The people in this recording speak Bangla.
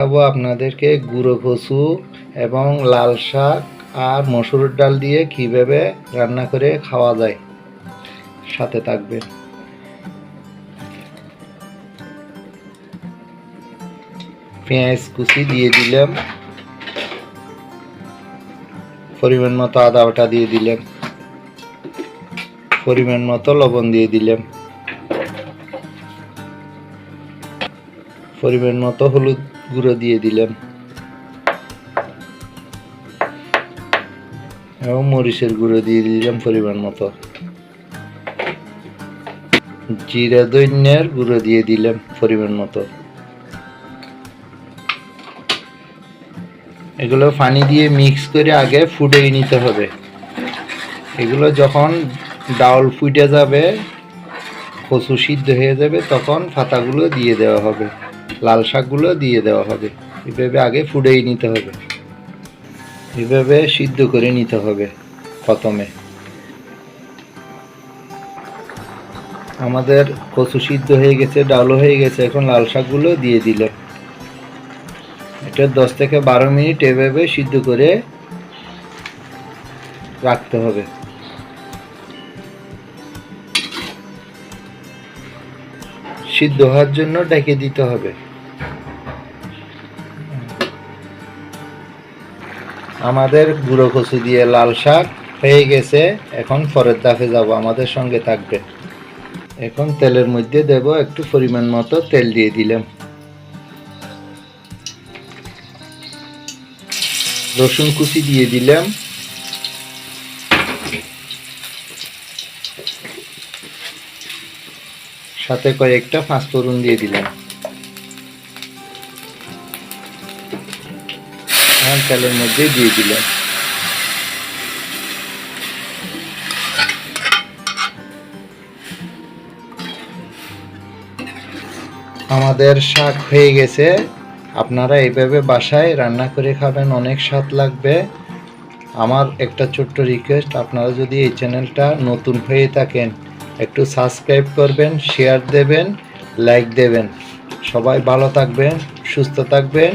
দেখাবো আপনাদেরকে গুঁড়ো কচু এবং লাল শাক আর মসুর ডাল দিয়ে কিভাবে রান্না করে খাওয়া যায়। সাথে থাকবেন। পেঁয়াজ কুচি দিয়ে দিলাম, পরিমাণ মতো আদা বাটা দিয়ে দিলাম, পরিমাণ মতো লবণ দিয়ে দিলাম, পরিমাণ মতো হলুদ গুঁড়ো দিয়ে দিলাম এবং মরিচের গুঁড়ো দিয়ে দিলাম পরিমাণ মতো, জিরা ধনিয়ার গুঁড়ো দিয়ে দিলাম পরিমাণ মতো। এগুলো পানি দিয়ে মিক্স করে আগে ফুটিয়ে নিতে হবে। এগুলো যখন ডাউল ফুটে যাবে, কচু সিদ্ধ হয়ে যাবে, তখন পাতাগুলো দিয়ে দেওয়া হবে, লাল শাকগুলো দিয়ে দেওয়া হবে। এভাবে আগে ফুটিয়ে নিতে হবে, এভাবে সিদ্ধ করে নিতে হবে। প্রথমে আমাদের কচু সিদ্ধ হয়ে গেছে, ডাউল হয়ে গেছে, এখন লাল শাকগুলো দিয়ে দিলাম। এটা 10 থেকে 12 মিনিট এভাবে সিদ্ধ করে রাখতে হবে। সিদ্ধ হওয়ার জন্য ঢেকে দিতে হবে। আমাদের গুঁড়ো কচু দিয়ে লাল শাক হয়ে গেছে। এখন পরের ধাপে যাব, আমাদের সঙ্গে থাকবে। এখন তেলের মধ্যে দেব একটু পরিমাণ মতো তেল দিয়ে দিলাম, রসুন কুচি দিয়ে দিলাম, সাথে কয়েকটা পাঁচফোড়ন দিয়ে দিলাম। এখন তেলের মধ্যে দিয়ে দিলাম। আমাদের শাক হয়ে গেছে। আপনারা এইভাবে বাসায় রান্না করে খাবেন, অনেক স্বাদ লাগবে। আমার একটা ছোট্ট রিকোয়েস্ট, আপনারা যদি এই চ্যানেলটা নতুন হয়ে থাকেন একটু সাবস্ক্রাইব করবেন, শেয়ার দেবেন, লাইক দেবেন। সবাই ভালো থাকবেন, সুস্থ থাকবেন।